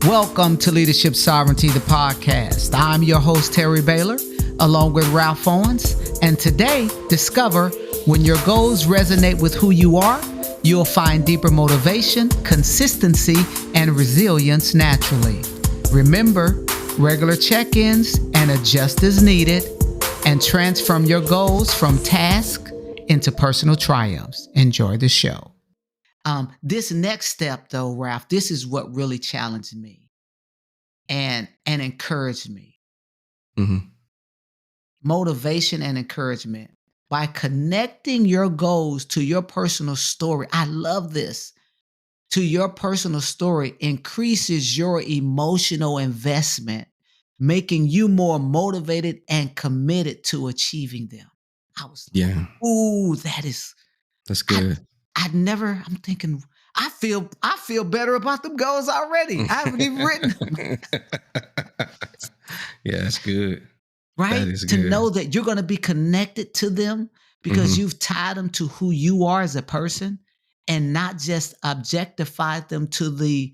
Welcome to Leadership Sovereignty, the podcast. I'm your host, Terry Baylor, along with Ralph Owens. And today, discover when your goals resonate with who you are, you'll find deeper motivation, consistency, and resilience naturally. Remember, regular check-ins and adjust as needed, and transform your goals from task into personal triumphs. Enjoy the show. This next step, though, Ralph, this is what really challenged me and encouraged me. Mm-hmm. Motivation and encouragement. By connecting your goals to your personal story, I love this, to your personal story increases your emotional investment, making you more motivated and committed to achieving them. I was like, Yeah, ooh, that's good. I'm thinking, I feel better about them goals already. I haven't even written them. Yeah, that's good. Right? That is To good. know that you're going to be connected to them because you've tied them to who you are as a person and not just objectified them to the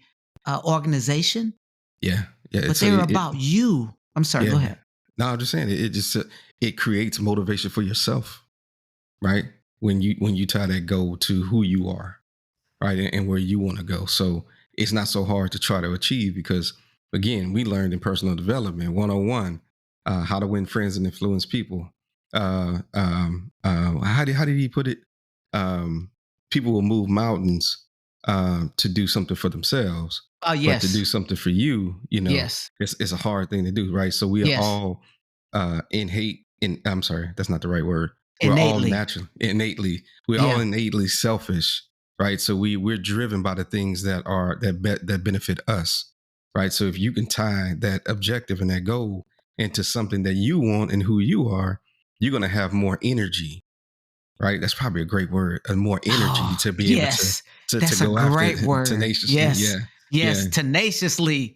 organization, Yeah, yeah. but So they're about you. I'm sorry, go yeah. ahead. No, I'm just saying it just it creates motivation for yourself, right? When you tie that goal to who you are, right, and where you want to go. So it's not so hard to try to achieve because again, we learned in personal development 101 how to win friends and influence people. How did he put it? Um, People will move mountains to do something for themselves, Oh, but to do yes. something for you, Yes. it's a hard thing to do, right? So we are Yes. all I'm sorry, that's not the right word. We're all Innately. we're all Yeah. innately selfish, right? So we're driven by the things that benefit us, right? So if you can tie that objective and that goal into something that you want and who you are, you're going to have more energy, right? That's probably a great word, and more energy Oh, to be able yes. to That's a go after great it word. tenaciously. Yes. Yeah, yeah, Yes. Tenaciously.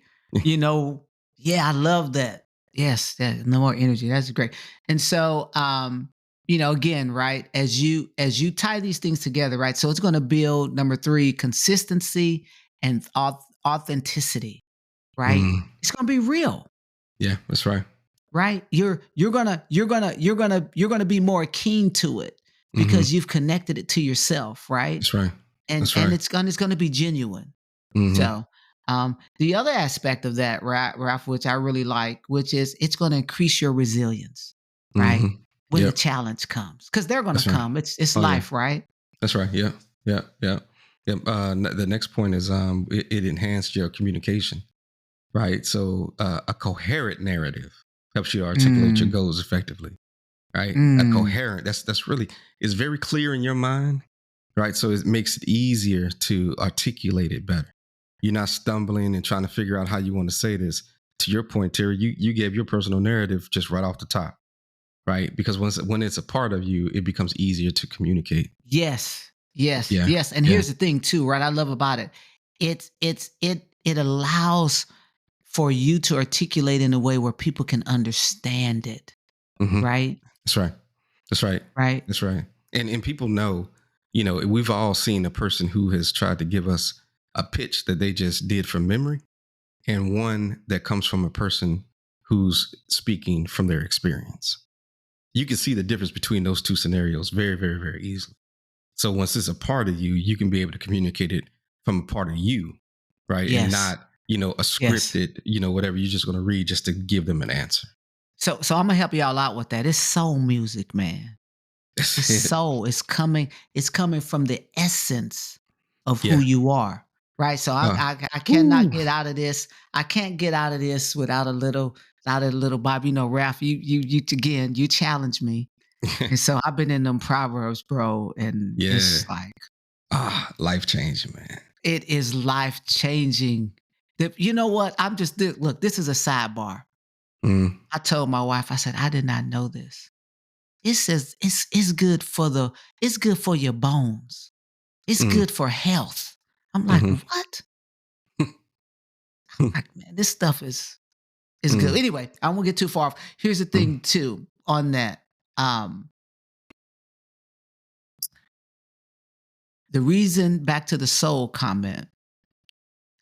Yeah, I love that. Yes, no more energy. That's great. And so again, right, as you tie these things together, right? So it's going to build number 3, consistency and authenticity, right? mm, It's going to be real, yeah. That's right. right? You're gonna be more keen to it Hmm. because you've connected it to yourself, right? That's right. and That's and right. it's gonna be genuine. Hmm. So the other aspect of that, Ralph, which I really like, which is it's going to increase your resilience, right? Hmm. When the Yep. challenge comes, because they're going to That's right. come. It's Oh yeah. life, right? That's right. Yeah. Yeah. Yeah. Yeah. The next point is it enhanced your communication, right? So a coherent narrative helps you articulate your Mm, goals effectively, right? A mm. coherent that's really is very clear in your mind, right? So it makes it easier to articulate it better. You're not stumbling and trying to figure out how you want to say this. To your point, Terry, you gave your personal narrative just right off the top, right? Because when it's a part of you, it becomes easier to communicate. Yes, yes, Yeah, yes. And yeah. here's the thing, too, right? I love about it. It allows for you to articulate in a way where people can understand it, Hmm. right? That's right. That's right. Right. That's right. And people know, we've all seen a person who has tried to give us a pitch that they just did from memory, and one that comes from a person who's speaking from their experience. You can see the difference between those two scenarios very, very, very easily. So once it's a part of you, you can be able to communicate it from a part of you, right? And Yes, not, a yes. scripted, whatever you're just going to read just to give them an answer. So I'm gonna help y'all out with that. It's soul music, man. It's That's it. soul. It's coming from the essence of who Yeah. you are. Right. So I, Uh, I cannot Woo. get out of this. I can't get out of this without a little Bob. Ralph, you again, you challenge me. And so I've been in them proverbs, bro, and Yeah. it's like Life changing, man. it is life changing. You know what? Look, this is a sidebar. Mm, I told my wife, I said, I did not know this. It says it's good for your bones. It's mm, good for health. I'm like, mhm. what? Like, man, this stuff is good. Mm, Anyway, I won't get too far off. Here's the mm, thing too on that. Um, the reason back to the soul comment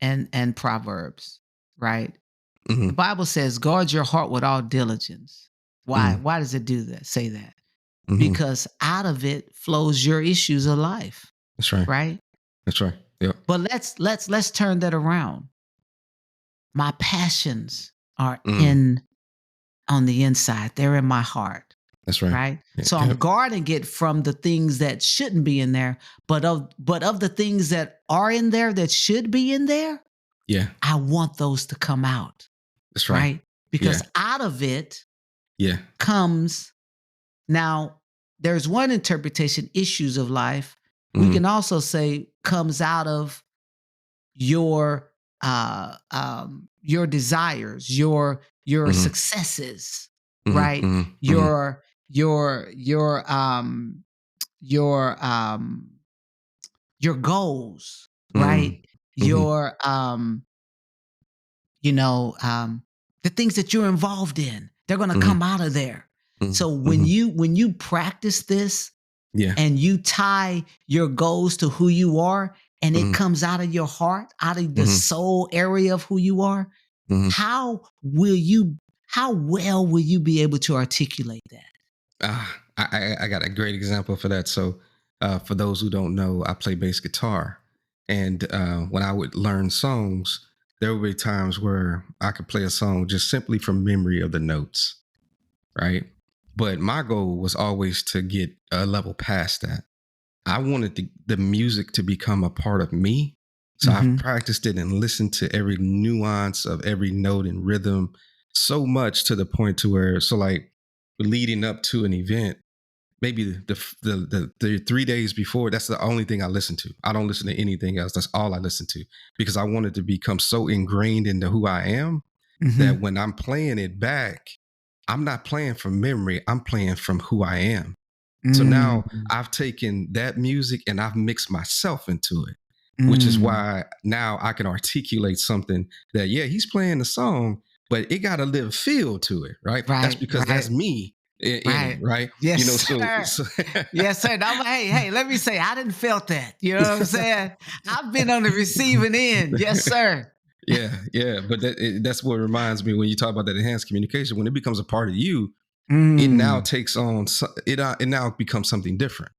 and Proverbs. right? The Mm-hmm. Bible says, guard your heart with all diligence. Why? Mm-hmm. Why does it do that? Say that. Mm-hmm. Because out of it flows your issues of life, That's right. right? That's right. Yep. But let's turn that around. My passions are Mm. in on the inside. They're in my heart, That's right. right? Yeah. So I'm Yep. guarding it from the things that shouldn't be in there, but of the things that are in there that should be in there, Yeah. I want those to come out, That's right. right? Yeah. Because out of it Yeah. comes now there's one interpretation, issues of life. We Mm-hmm. can also say comes out of your your desires, your Mm-hmm. successes, Mm-hmm. right? Mm-hmm. Your your goals, Mm-hmm. right? Your you know, the things that you're involved in, they're going to Mm-hmm. come out of there. So when Mm-hmm. you practice this Yeah. and you tie your goals to who you are and it Mm-hmm. comes out of your heart, out of the Mm-hmm. soul area of who you are, Mm-hmm. how well will you be able to articulate that? I got a great example for that. So, for those who don't know, I play bass guitar, and when I would learn songs, there would be times where I could play a song just simply from memory of the notes, right? But my goal was always to get a level past that. I wanted the music to become a part of me. So I've Mhm. practiced it and listened to every nuance of every note and rhythm so much to the point to where, so like leading up to an event, maybe the 3 days before, that's the only thing I listen to. I don't listen to anything else. That's all I listen to because I wanted to become so ingrained into who I am that Mhm. when I'm playing it back, I'm not playing from memory. I'm playing from who I am. So Mm. now I've taken that music and I've mixed myself into it, which is Mm. why now I can articulate something that, yeah, he's playing the song, but it got a little feel to it, right? That's Right, because that's right, me in it, right. right? Yes, So, sir. so Yes, sir. Now, hey, let me say, I didn't felt that. You know what I'm saying? I've been on the receiving end. Yes, sir. yeah. But that's what reminds me when you talk about that enhanced communication, when it becomes a part of you, it now Mm. takes on, it now becomes something different.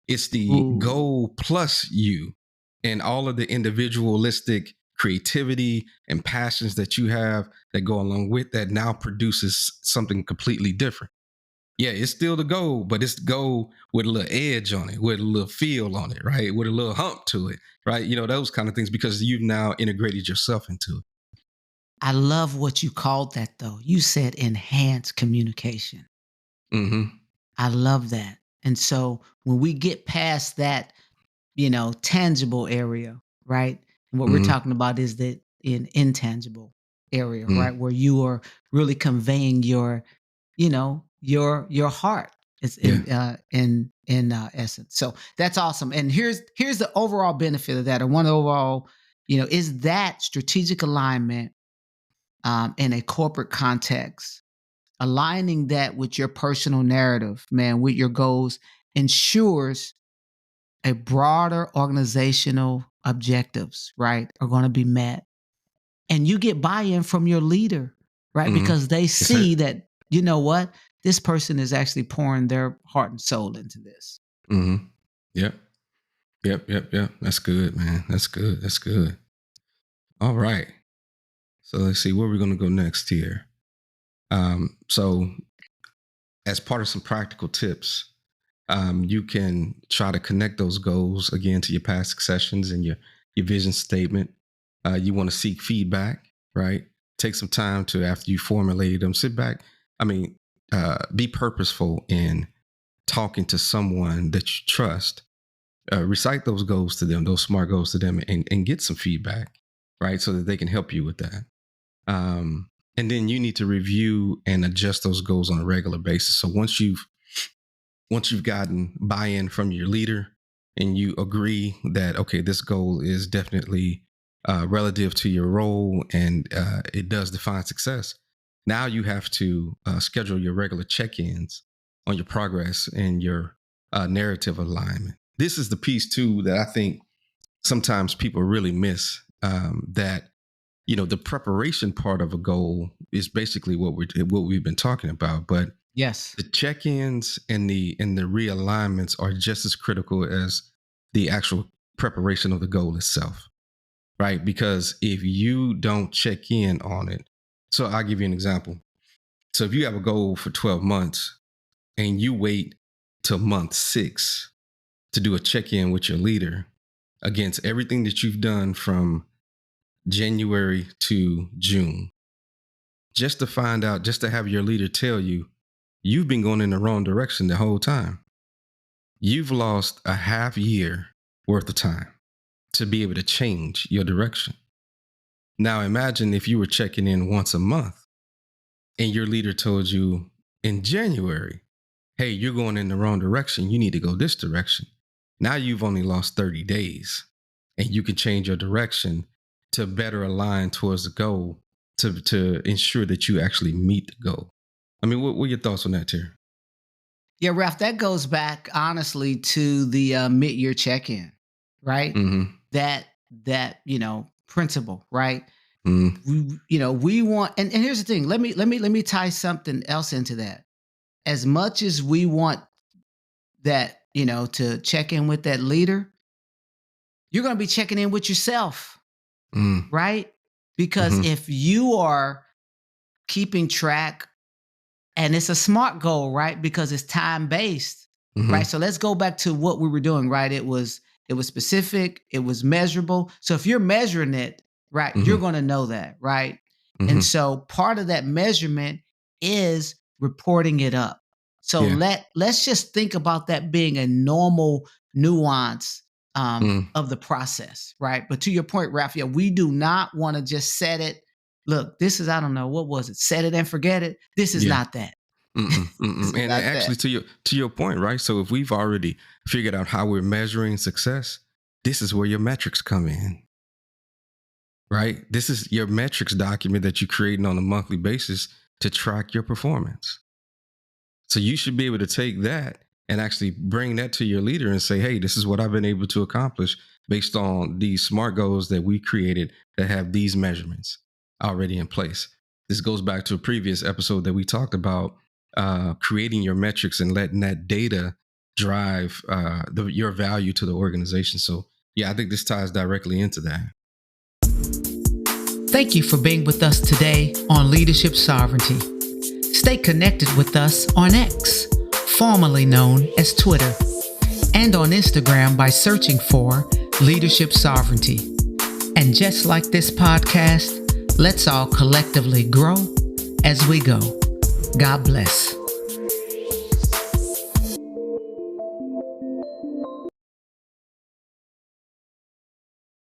It's the Ooh. goal plus you and all of the individualistic creativity and passions that you have that go along with that now produces something completely different. Yeah, it's still the goal, but it's the goal with a little edge on it, with a little feel on it, right? With a little hump to it, right? Those kind of things because you've now integrated yourself into it. I love what you called that, though. You said enhanced communication. Mm-hmm. I love that. And so when we get past that, tangible area, right? And what we're Mm-hmm. talking about is the intangible area, right? Mm-hmm. Where you are really conveying your heart. It's Yeah. in essence. So that's awesome. And here's the overall benefit of that, or one overall, is that strategic alignment in a corporate context, aligning that with your personal narrative, man, with your goals, ensures a broader organizational objectives, right, are going to be met. And you get buy-in from your leader, right? Mm-hmm. Because they Yes, sir. see that, what, this person is actually pouring their heart and soul into this. Mm-hmm. Yep. Yep. That's good, man. That's good. That's good. All right. So let's see where we're going to go next here. So, as part of some practical tips, you can try to connect those goals again to your past successions and your vision statement. You want to seek feedback, right? Take some time to, after you formulate them, sit back. I mean, be purposeful in talking to someone that you trust. Recite those goals to them, those SMART goals to them, and get some feedback, right? So that they can help you with that. And then you need to review and adjust those goals on a regular basis. So once you've gotten buy-in from your leader and you agree that, okay, this goal is definitely relative to your role and it does define success, now you have to schedule your regular check-ins on your progress and your narrative alignment. This is the piece too that I think sometimes people really miss, that the preparation part of a goal is basically what we've been talking about. But Yes. the check-ins and the realignments are just as critical as the actual preparation of the goal itself, right? Because if you don't check in on it, so I'll give you an example. So if you have a goal for 12 months and you wait till month 6 to do a check-in with your leader against everything that you've done from January to June, just to find out, just to have your leader tell you, you've been going in the wrong direction the whole time. You've lost a half year worth of time to be able to change your direction. Now imagine if you were checking in once a month and your leader told you in January, hey, you're going in the wrong direction. You need to go this direction. Now you've only lost 30 days and you can change your direction to better align towards the goal to ensure that you actually meet the goal. I mean, what are your thoughts on that, Terry? Yeah, Ralph, that goes back honestly to the mid-year check-in, right? Mm-hmm. That principle, right? Mm-hmm. We want, and here's the thing. Let me tie something else into that. As much as we want that, to check in with that leader, you're going to be checking in with yourself, right? Because if you are keeping track, and it's a SMART goal, right? Because it's time-based, right? So let's go back to what we were doing, right? It was specific, it was measurable. So if you're measuring it, right, you're going to know that, right? And so part of that measurement is reporting it up. So let's just think about that being a normal nuance of the process, right? But to your point, Raphael, we do not want to just set it. Look, this is, I don't know, what was it? Set it and forget it. This is not that. And actually, to your point, right? So if we've already figured out how we're measuring success, this is where your metrics come in, right? This is your metrics document that you're creating on a monthly basis to track your performance. So you should be able to take that and actually bring that to your leader and say, hey, this is what I've been able to accomplish based on these SMART goals that we created that have these measurements already in place. This goes back to a previous episode that we talked about creating your metrics and letting that data drive your value to the organization. So yeah, I think this ties directly into that. Thank you for being with us today on Leadership Sovereignty. Stay connected with us on X, formerly known as Twitter, and on Instagram by searching for Leadership Sovereignty. And just like this podcast, let's all collectively grow as we go. God bless.